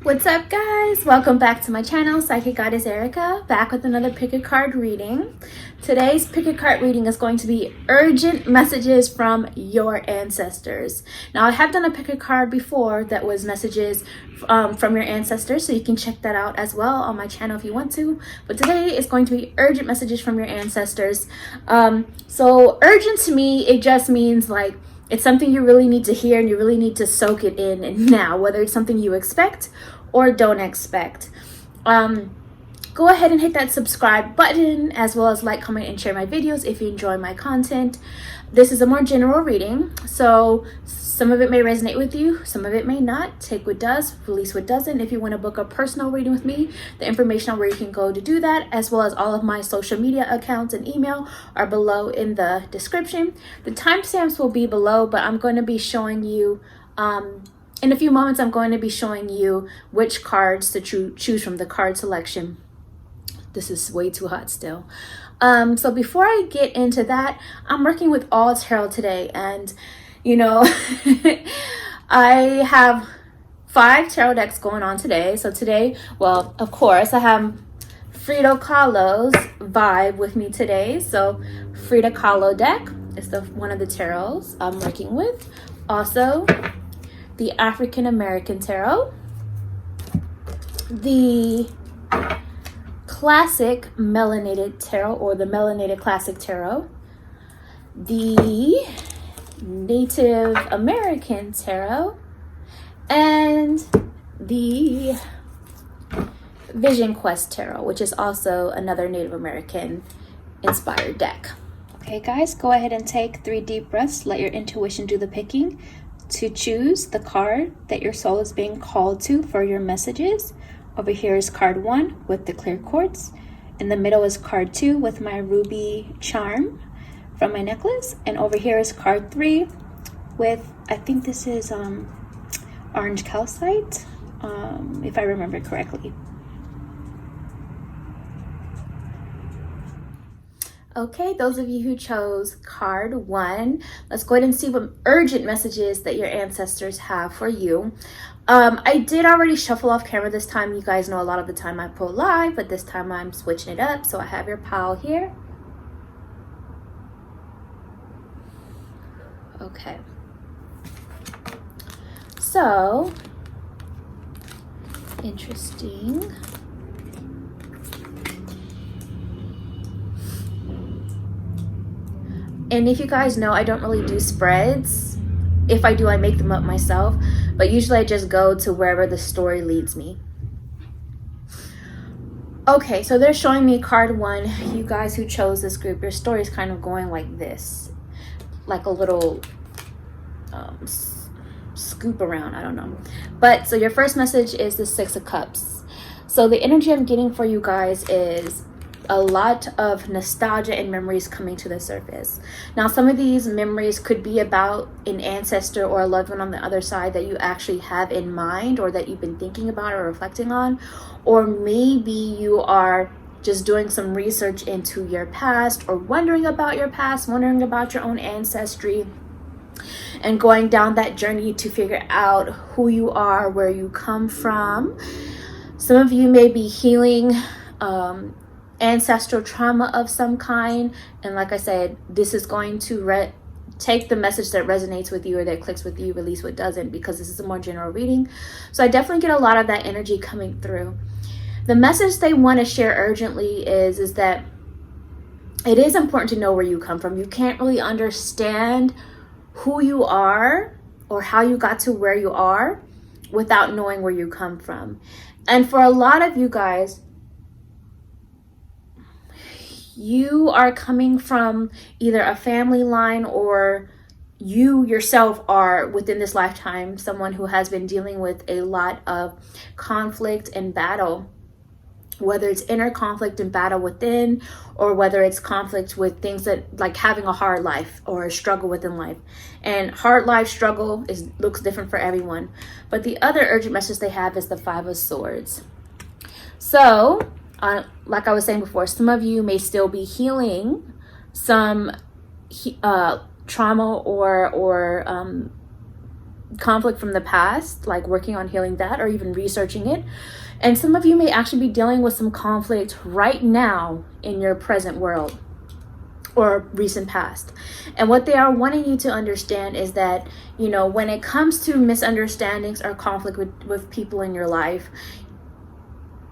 What's up, guys? Welcome back to my channel, Psychic Goddess Erika, back with another pick a card reading. Today's pick a card reading is going to be urgent messages from your ancestors. Now, I have done a pick a card before that was messages from your ancestors, so you can check that out as well on my channel if you want to. But today is going to be urgent messages from your ancestors. So urgent to me, it just means like it's something you really need to hear and you really need to soak it in and now, whether it's something you expect or don't expect. Go ahead and hit that subscribe button, as well as like, comment, and share my videos if you enjoy my content. This is a more general reading, so some of it may resonate with you, some of it may not. Take what does, release what doesn't. If you want to book a personal reading with me, the information on where you can go to do that, as well as all of my social media accounts and email, are below in the description. The timestamps will be below, but I'm going to be showing you in a few moments, I'm going to be showing you which cards to choose from the card selection. This is way too hot still. So before I get into that, I'm working with all tarot today. And, you know, I have 5 tarot decks going on today. So today, well, of course, I have Frida Kahlo's vibe with me today. So Frida Kahlo deck is one of the tarots I'm working with. Also, the African American Tarot, the Classic Melanated Tarot, or the Melanated Classic Tarot, the Native American Tarot, and the Vision Quest Tarot, which is also another Native American inspired deck. Okay, guys, go ahead and take 3 deep breaths. Let your intuition do the picking to choose the card that your soul is being called to for your messages. Over here is card 1 with the clear quartz. In the middle is card 2 with my ruby charm from my necklace. And over here is card 3 with, I think this is orange calcite, if I remember correctly. Okay, those of you who chose card 1, let's go ahead and see what urgent messages that your ancestors have for you. I did already shuffle off camera this time. You guys know a lot of the time I pull live, but this time I'm switching it up. So I have your pile here. Okay. So, interesting. And if you guys know, I don't really do spreads. If I do, I make them up myself. But usually I just go to wherever the story leads me. Okay, so they're showing me card 1. You guys who chose this group, your story is kind of going like this. Like a little scoop around, I don't know. But so your first message is the 6 of Cups. So the energy I'm getting for you guys is a lot of nostalgia and memories coming to the surface. Now, some of these memories could be about an ancestor or a loved one on the other side that you actually have in mind, or that you've been thinking about or reflecting on. Or maybe you are just doing some research into your past, or wondering about your past, wondering about your own ancestry, and going down that journey to figure out who you are, where you come from. Some of you may be healing ancestral trauma of some kind, and like I said, this is going to take the message that resonates with you or that clicks with you, release what doesn't, because this is a more general reading. So I definitely get a lot of that energy coming through. The message they want to share urgently is that it is important to know where you come from. You can't really understand who you are or how you got to where you are without knowing where you come from. And for a lot of you guys, you are coming from either a family line, or you yourself are within this lifetime someone who has been dealing with a lot of conflict and battle, whether it's inner conflict and battle within, or whether it's conflict with things that, like having a hard life or a struggle within life. And hard life struggle looks different for everyone. But the other urgent message they have is the 5 of Swords. So like I was saying before, some of you may still be healing some trauma or conflict from the past, like working on healing that or even researching it. And some of you may actually be dealing with some conflict right now in your present world or recent past. And what they are wanting you to understand is that, you know, when it comes to misunderstandings or conflict with people in your life,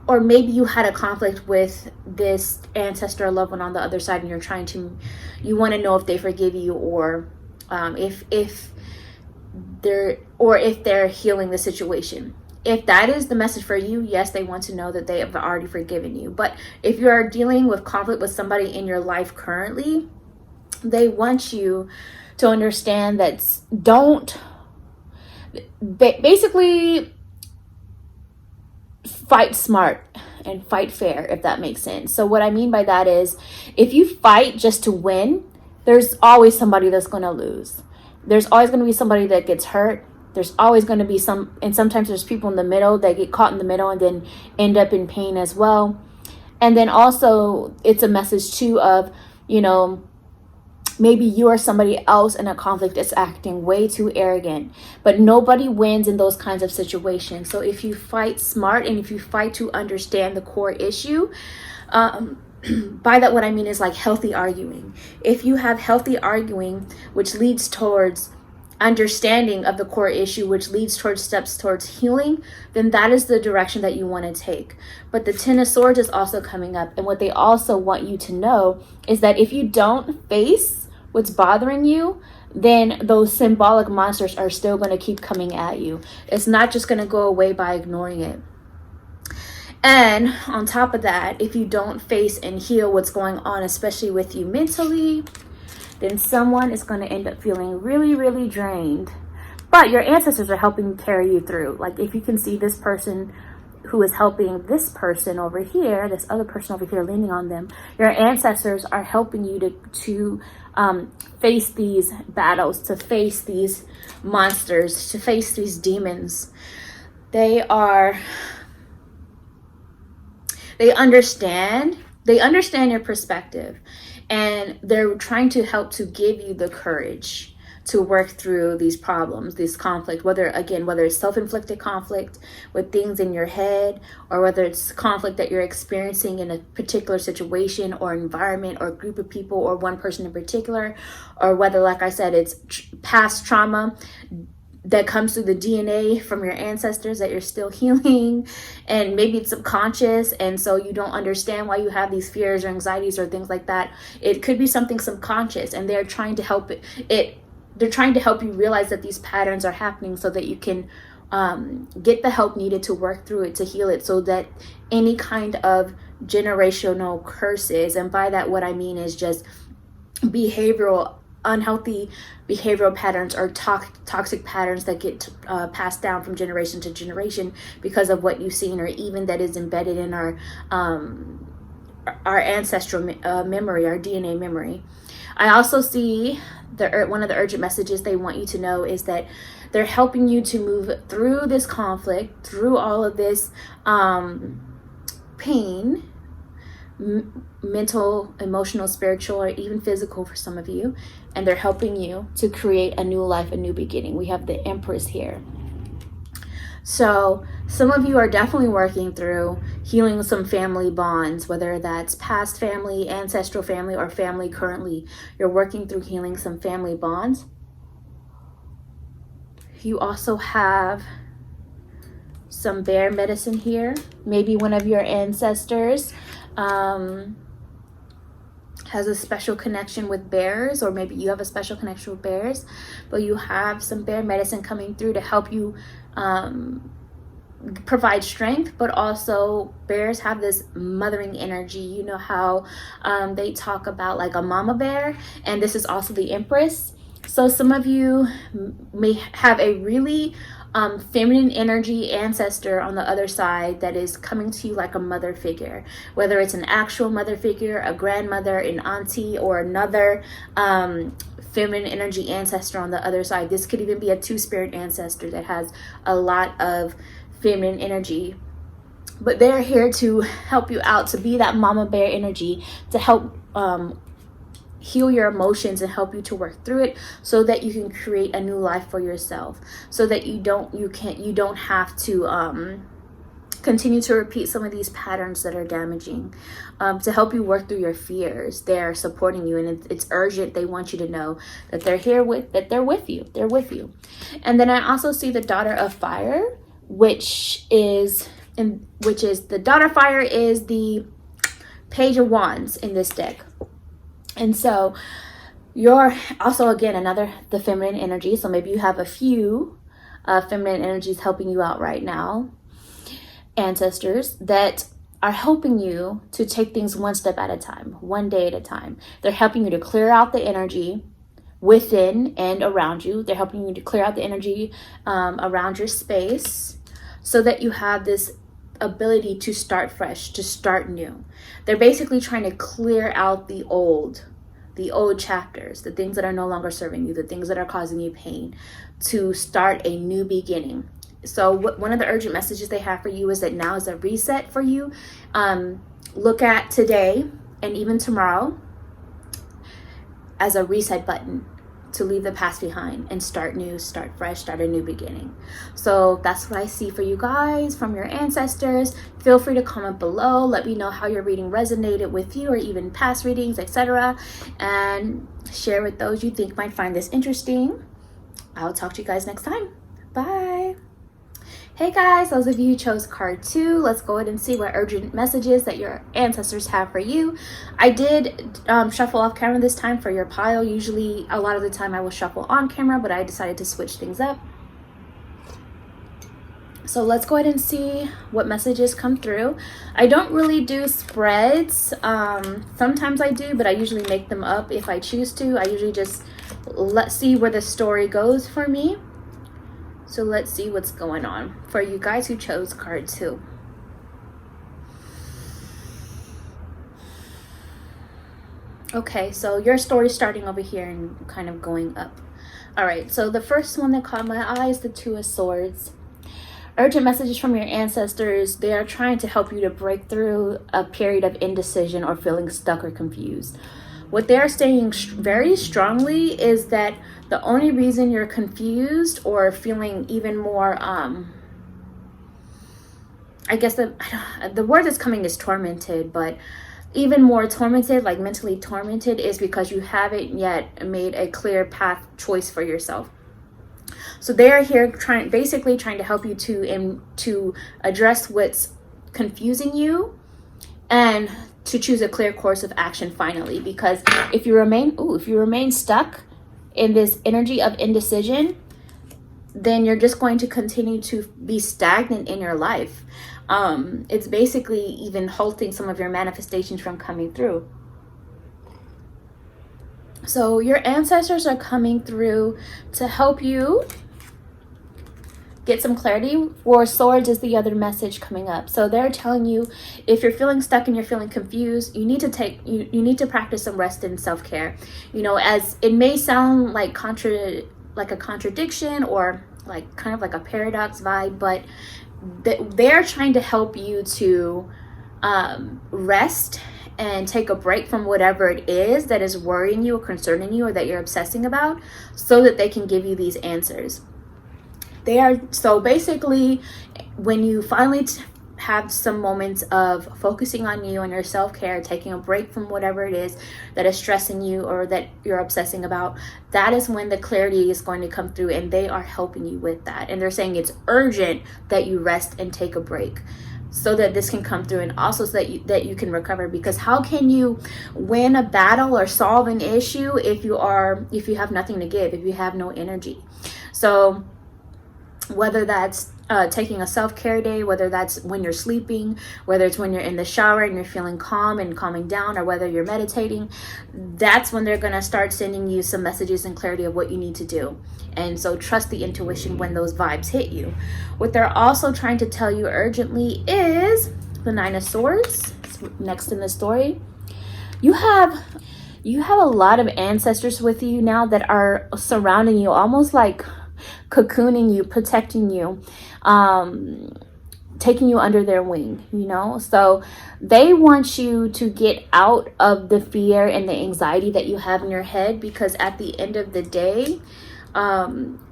or maybe you had a conflict with this ancestor or loved one on the other side, and you want to know if they forgive you, or if they're healing the situation. If that is the message for you, yes, they want to know that they have already forgiven you. But if you are dealing with conflict with somebody in your life currently, they want you to understand that basically fight smart and fight fair, if that makes sense. So what I mean by that is, if you fight just to win, there's always somebody that's going to lose. There's always going to be somebody that gets hurt. There's always going to be and sometimes there's people in the middle that get caught in the middle and then end up in pain as well. And then also it's a message too of, you know, maybe you or somebody else in a conflict is acting way too arrogant, but nobody wins in those kinds of situations. So if you fight smart and if you fight to understand the core issue, by that what I mean is like healthy arguing. If you have healthy arguing, which leads towards understanding of the core issue, which leads towards steps towards healing, then that is the direction that you want to take. But the Ten of Swords is also coming up, and what they also want you to know is that if you don't face what's bothering you, then those symbolic monsters are still going to keep coming at you. It's not just going to go away by ignoring it. And on top of that, if you don't face and heal what's going on, especially with you mentally, then someone is going to end up feeling really, really drained. But your ancestors are helping carry you through. Like if you can see this person who is helping this person over here, this other person over here leaning on them, your ancestors are helping you to face these battles, to face these monsters, to face these demons. They understand your perspective, and they're trying to help to give you the courage to work through these problems, this conflict, whether it's self-inflicted conflict with things in your head, or whether it's conflict that you're experiencing in a particular situation or environment or group of people or one person in particular, or whether, like I said, it's past trauma that comes through the DNA from your ancestors that you're still healing, and maybe it's subconscious, and so you don't understand why you have these fears or anxieties or things like that. It could be something subconscious, and they're trying to help they're trying to help you realize that these patterns are happening so that you can get the help needed to work through it, to heal it, so that any kind of generational curses, and by that what I mean is just unhealthy behavioral patterns or toxic patterns that get passed down from generation to generation because of what you've seen, or even that is embedded in our ancestral memory, our DNA memory. I also see one of the urgent messages they want you to know is that they're helping you to move through this conflict, through all of this pain, mental, emotional, spiritual, or even physical for some of you, and they're helping you to create a new life, a new beginning. We have the Empress here. So some of you are definitely working through healing some family bonds, whether that's past family, ancestral family, or family currently. You're working through healing some family bonds. You also have some bear medicine here. Maybe one of your ancestors has a special connection with bears, or maybe you have a special connection with bears, but you have some bear medicine coming through to help you provide strength. But also bears have this mothering energy. You know how they talk about like a mama bear, and this is also the Empress. So some of you may have a really feminine energy ancestor on the other side that is coming to you like a mother figure, whether it's an actual mother figure, a grandmother, an auntie, or another feminine energy ancestor on the other side. This could even be a two-spirit ancestor that has a lot of feminine energy, but they're here to help you out, to be that mama bear energy, to help heal your emotions and help you to work through it, so that you can create a new life for yourself, so that you don't have to continue to repeat some of these patterns that are damaging, to help you work through your fears. They're supporting you, and it's urgent. They want you to know that they're with you. And then I also see the Daughter of Fire, which is the Daughter of Fire is the Page of Wands in this deck. And so you're also, again, the feminine energy. So maybe you have a few feminine energies helping you out right now, ancestors that are helping you to take things one step at a time, one day at a time. They're helping you to clear out the energy within and around you. They're helping you to clear out the energy around your space, so that you have this ability to start fresh, to start new. They're basically trying to clear out the old chapters, the things that are no longer serving you, the things that are causing you pain, to start a new beginning. So one of the urgent messages they have for you is that now is a reset for you. Look at today and even tomorrow as a reset button, to leave the past behind and start new, start fresh, start a new beginning. So that's what I see for you guys from your ancestors. Feel free to comment below. Let me know how your reading resonated with you, or even past readings, etc. And share with those you think might find this interesting. I'll talk to you guys next time. Bye. Hey guys, those of you who chose card 2, let's go ahead and see what urgent messages that your ancestors have for you. I did shuffle off camera this time for your pile. Usually, a lot of the time I will shuffle on camera, but I decided to switch things up. So let's go ahead and see what messages come through. I don't really do spreads. Sometimes I do, but I usually make them up if I choose to. I usually just let's see where the story goes for me. So let's see what's going on for you guys who chose card 2. Okay, so your story's starting over here and kind of going up. All right, so the first one that caught my eye is the Two of Swords. Urgent messages from your ancestors. They are trying to help you to break through a period of indecision or feeling stuck or confused. What they're saying very strongly is that the only reason you're confused or feeling even more, I guess the word that's coming is tormented, but even more tormented, like mentally tormented, is because you haven't yet made a clear path choice for yourself. So they are here basically trying to help you to address what's confusing you and to choose a clear course of action finally. Because if you remain stuck in this energy of indecision, then you're just going to continue to be stagnant in your life. It's basically even halting some of your manifestations from coming through. So your ancestors are coming through to help you get some clarity. Four Swords is the other message coming up. So they're telling you, if you're feeling stuck and you're feeling confused, you need to practice some rest and self-care. You know, as it may sound like a contradiction or like kind of like a paradox vibe, but they're trying to help you to rest and take a break from whatever it is that is worrying you or concerning you or that you're obsessing about, so that they can give you these answers. So basically, when you finally have some moments of focusing on you and your self-care, taking a break from whatever it is that is stressing you or that you're obsessing about, that is when the clarity is going to come through, and they are helping you with that. And they're saying it's urgent that you rest and take a break so that this can come through, and also so that you can recover. Because how can you win a battle or solve an issue if you have nothing to give, if you have no energy? So whether that's taking a self-care day, whether that's when you're sleeping, whether it's when you're in the shower and you're feeling calm and calming down, or whether you're meditating, that's when they're going to start sending you some messages and clarity of what you need to do. And so trust the intuition when those vibes hit you. What they're also trying to tell you urgently is the Nine of Swords. It's next in the story. You have a lot of ancestors with you now that are surrounding to cocooning you, protecting you, taking you under their wing, you know? So they want you to get out of the fear and the anxiety that you have in your head, because at the end of the day,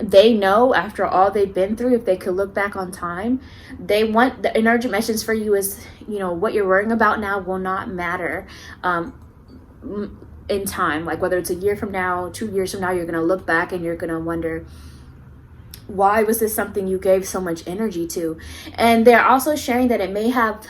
they know after all they've been through, if they could look back on time, they want the urgent message for you is, you know, what you're worrying about now will not matter in time. Like whether it's a year from now, 2 years from now, you're going to look back and you're going to wonder, why was this something you gave so much energy to? And they're also sharing that it may have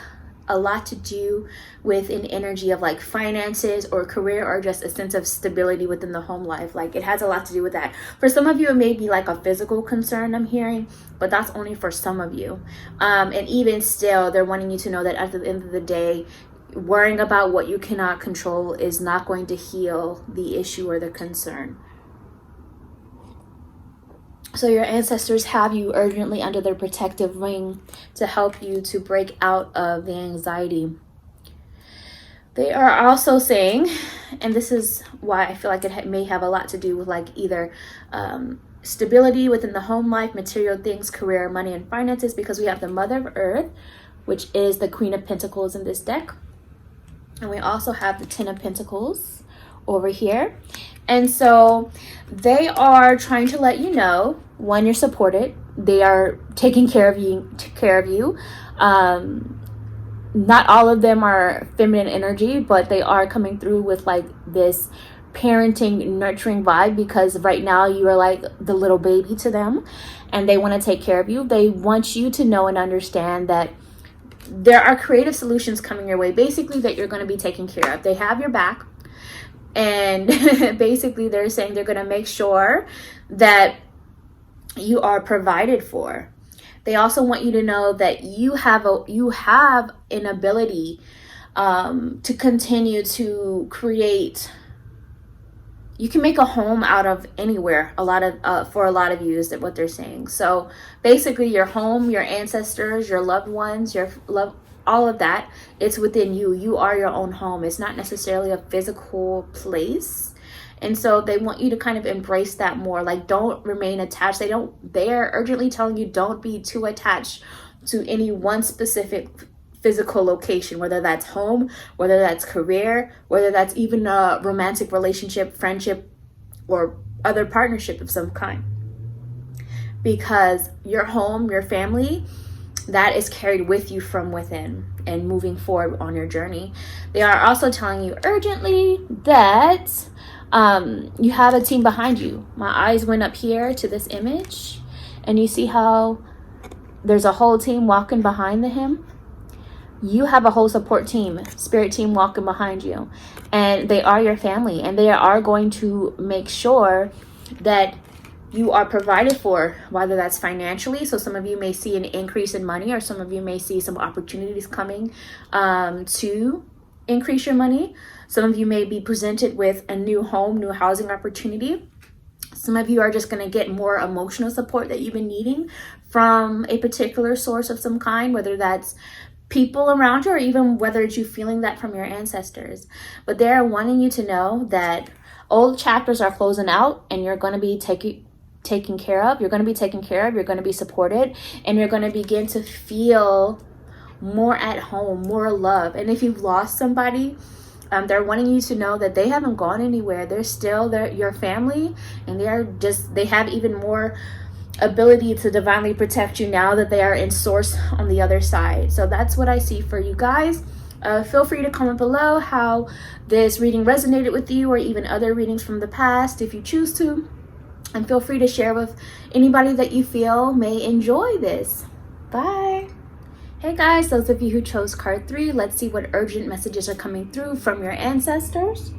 a lot to do with an energy of like finances or career, or just a sense of stability within the home life. Like it has a lot to do with that. For some of you, it may be like a physical concern I'm hearing, but that's only for some of you. And even still, they're wanting you to know that at the end of the day, worrying about what you cannot control is not going to heal the issue or the concern. So your ancestors have you urgently under their protective wing to help you to break out of the anxiety. They are also saying, and this is why I feel like it may have a lot to do with like either stability within the home life, material things, career, money, and finances, because we have the Mother of Earth, which is the Queen of Pentacles in this deck. And we also have the Ten of Pentacles over here. And so they are trying to let you know, one, you're supported. They are taking care of you. Not all of them are feminine energy, but they are coming through with like this parenting, nurturing vibe, because right now you are like the little baby to them and they want to take care of you. They want you to know and understand that there are creative solutions coming your way, basically, that you're going to be taken care of. They have your back. And basically they're saying they're going to make sure that you are provided for. They also want you to know that you have an ability to continue to create. You can make a home out of anywhere. For a lot of you is that what they're saying. So basically your home, your ancestors, your loved ones, your love, all of that, it's within you. You are your own home. It's not necessarily a physical place. And so they want you to kind of embrace that more. Like, don't remain attached. They are urgently telling you, don't be too attached to any one specific physical location, whether that's home, whether that's career, whether that's even a romantic relationship, friendship, or other partnership of some kind. Because your home, your family, that is carried with you from within and moving forward on your journey. They are also telling you urgently that you have a team behind you. My eyes went up here to this image, and you see how there's a whole team walking behind him. You have a whole support team, spirit team walking behind you, and they are your family, and they are going to make sure that you are provided for, whether that's financially. So some of you may see an increase in money, or some of you may see some opportunities coming to increase your money. Some of you may be presented with a new home, new housing opportunity. Some of you are just going to get more emotional support that you've been needing from a particular source of some kind, whether that's people around you or even whether it's you feeling that from your ancestors. But they're wanting you to know that old chapters are closing out, and you're going to be taken care of. You're going to be taken care of. You're going to be supported, and you're going to begin to feel more at home, more love. And if you've lost somebody, they're wanting you to know that they haven't gone anywhere. They're still your family, and they have even more ability to divinely protect you now that they are in source on the other side. So that's what I see for you guys. Feel free to comment below how this reading resonated with you, or even other readings from the past if you choose to. And feel free to share with anybody that you feel may enjoy this. Bye. Hey guys, those of you who chose card 3, let's see what urgent messages are coming through from your ancestors.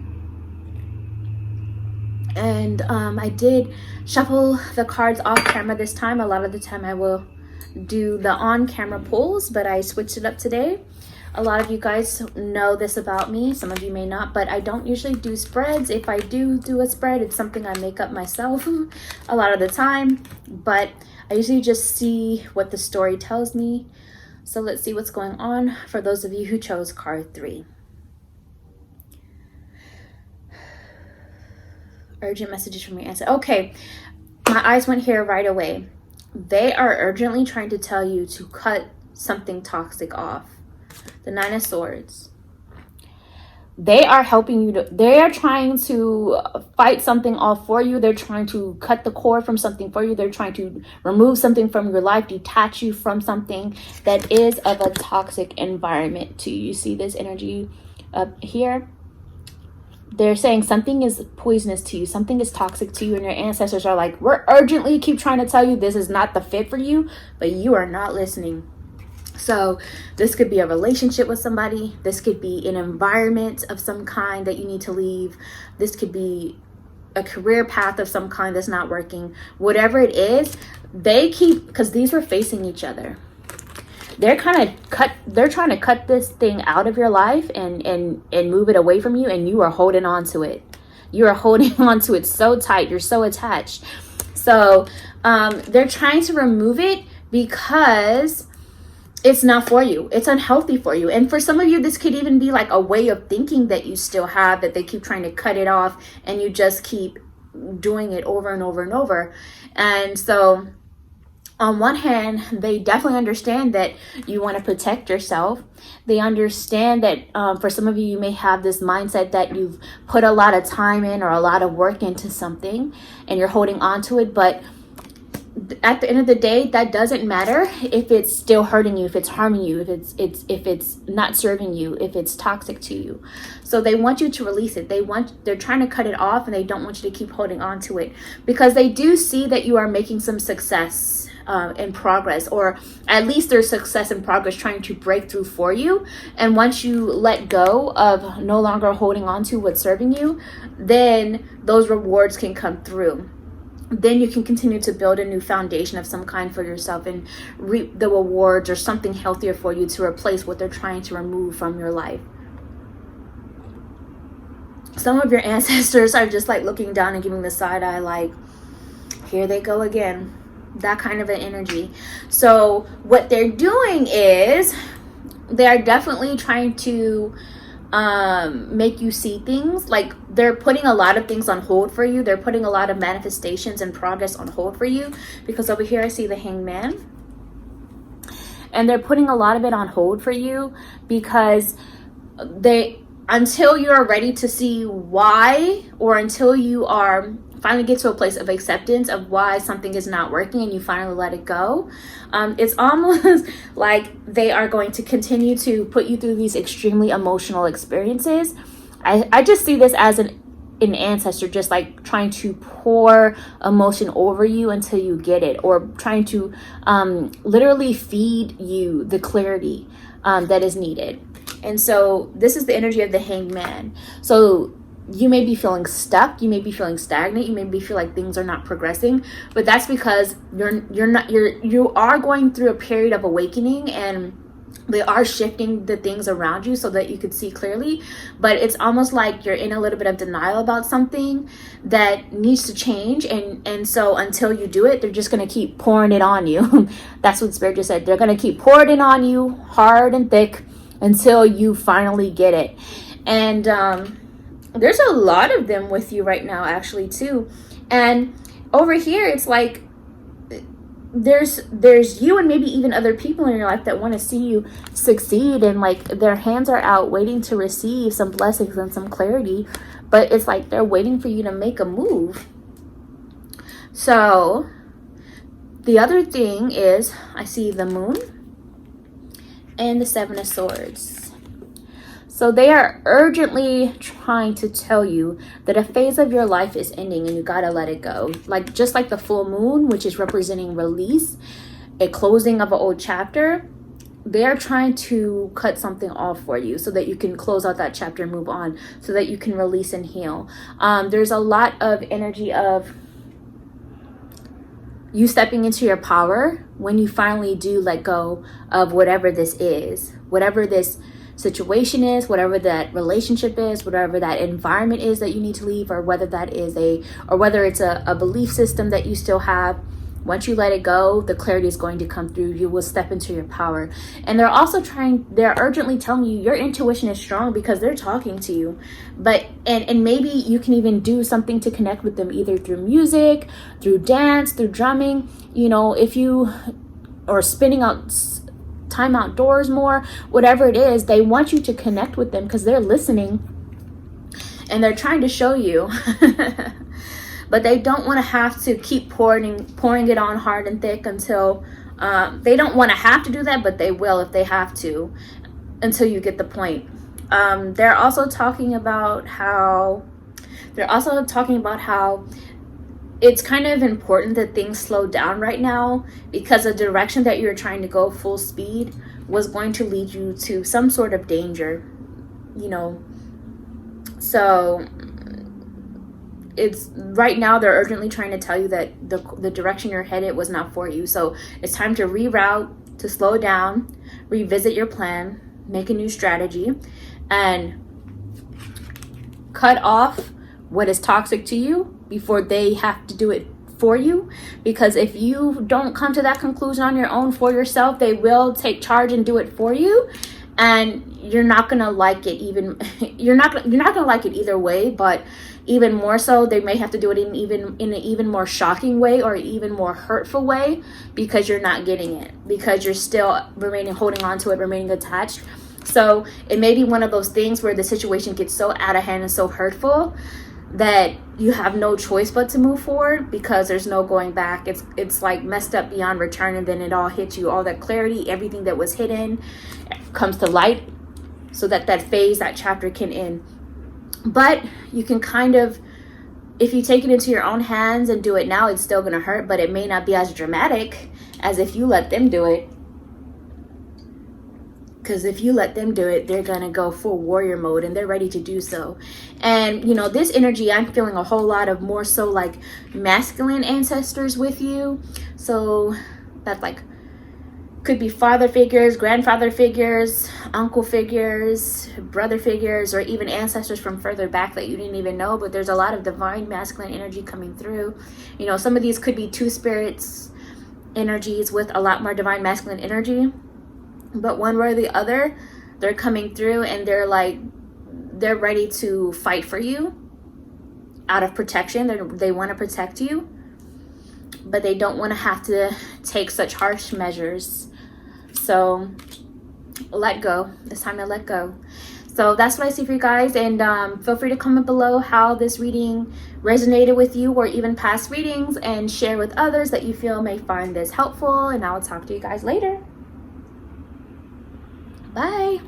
And I did shuffle the cards off camera this time. A lot of the time I will do the on-camera pulls, but I switched it up today. A lot of you guys know this about me. Some of you may not, but I don't usually do spreads. If I do a spread, it's something I make up myself a lot of the time. But I usually just see what the story tells me. So let's see what's going on for those of you who chose card 3. Urgent messages from your ancestors. Okay, my eyes went here right away. They are urgently trying to tell you to cut something toxic off. The Nine of Swords. They are helping you they are trying to fight something off for you. They're trying to cut the cord from something for you. They're trying to remove something from your life, detach you from something that is of a toxic environment to you. You see this energy up here? They're saying something is poisonous to you, something is toxic to you, and your ancestors are like, we're urgently keep trying to tell you this is not the fit for you, but you are not listening. So this could be a relationship with somebody. This could be an environment of some kind that you need to leave. This could be a career path of some kind that's not working. Whatever it is, they keep, because these were facing each other. They're trying to cut this thing out of your life and move it away from you, and you are holding on to it. You are holding on to it so tight. You're so attached. So they're trying to remove it because it's not for you. It's unhealthy for you. And for some of you, this could even be like a way of thinking that you still have, that they keep trying to cut it off and you just keep doing it over and over and over. And so on one hand, they definitely understand that you want to protect yourself. They understand that for some of you, you may have this mindset that you've put a lot of time in or a lot of work into something and you're holding on to it. But at the end of the day, that doesn't matter if it's still hurting you, if it's harming you, if it's not serving you, if it's toxic to you. So they want you to release it. They're trying to cut it off, and they don't want you to keep holding on to it, because they do see that you are making some success in progress, or at least there's success in progress trying to break through for you. And once you let go of no longer holding on to what's serving you, then those rewards can come through. Then you can continue to build a new foundation of some kind for yourself and reap the rewards or something healthier for you to replace what they're trying to remove from your life. Some of your ancestors are just like looking down and giving the side eye, like, here they go again. That kind of an energy. So what they're doing is they are definitely trying to make you see things. Like, they're putting a lot of things on hold for you. They're putting a lot of manifestations and progress on hold for you, because over here I see the Hangman, and they're putting a lot of it on hold for you because until you're ready to see why, or until you are finally get to a place of acceptance of why something is not working and you finally let it go, it's almost like they are going to continue to put you through these extremely emotional experiences. I just see this as an ancestor just like trying to pour emotion over you until you get it, or trying to literally feed you the clarity that is needed. And so this is the energy of the Hangman. So you may be feeling stuck, you may be feeling stagnant, you may be feel like things are not progressing, but that's because you are going through a period of awakening, and they are shifting the things around you so that you could see clearly. But it's almost like you're in a little bit of denial about something that needs to change, and so until you do it, they're just going to keep pouring it on you. That's what Spirit just said. They're going to keep pouring it on you hard and thick until you finally get it. And there's a lot of them with you right now, actually, too. And over here, it's like there's you and maybe even other people in your life that want to see you succeed, and like their hands are out waiting to receive some blessings and some clarity, but it's like they're waiting for you to make a move. So the other thing is, I see the Moon and the Seven of Swords. So they are urgently trying to tell you that a phase of your life is ending and you gotta let it go. Like, just like the full moon, which is representing release, a closing of an old chapter, they are trying to cut something off for you so that you can close out that chapter and move on, so that you can release and heal. There's a lot of energy of you stepping into your power when you finally do let go of whatever this is, whatever this situation is, whatever that relationship is, whatever that environment is that you need to leave, or whether that is whether it's a belief system that you still have. Once you let it go, the clarity is going to come through. You will step into your power. And they're urgently telling you your intuition is strong because they're talking to you. But and maybe you can even do something to connect with them, either through music, through dance, through drumming, if you or spinning out time outdoors more, whatever it is. They want you to connect with them because they're listening and they're trying to show you. But they don't want to have to keep pouring it on hard and thick until they don't want to have to do that, but they will if they have to, until you get the point. They're also talking about how it's kind of important that things slow down right now, because the direction that you're trying to go full speed was going to lead you to some sort of danger, you know. So it's right now they're urgently trying to tell you that the direction you're headed was not for you. So it's time to reroute, to slow down, revisit your plan, make a new strategy, and cut off what is toxic to you before they have to do it for you. Because if you don't come to that conclusion on your own for yourself, they will take charge and do it for you, and you're not gonna like it. You're not gonna like it either way, but even more so, they may have to do it in an even more shocking way or even more hurtful way, because you're not getting it, because you're still holding on to it, remaining attached. So it may be one of those things where the situation gets so out of hand and so hurtful that you have no choice but to move forward, because there's no going back. It's like messed up beyond return, and then it all hits you. All that clarity, everything that was hidden comes to light, so that phase, that chapter can end. But you can kind of, if you take it into your own hands and do it now, it's still going to hurt, but it may not be as dramatic as if you let them do it. Because if you let them do it, they're going to go full warrior mode, and they're ready to do so. And, you know, this energy, I'm feeling a whole lot of more so like masculine ancestors with you. So that like could be father figures, grandfather figures, uncle figures, brother figures, or even ancestors from further back that you didn't even know. But there's a lot of divine masculine energy coming through. You know, some of these could be two spirits energies with a lot more divine masculine energy. But one way or the other, they're coming through, and they're ready to fight for you out of protection. They want to protect you, but they don't want to have to take such harsh measures. So let go. It's time to let go. So that's what I see for you guys. And feel free to comment below how this reading resonated with you, or even past readings, and share with others that you feel may find this helpful. And I will talk to you guys later. Bye.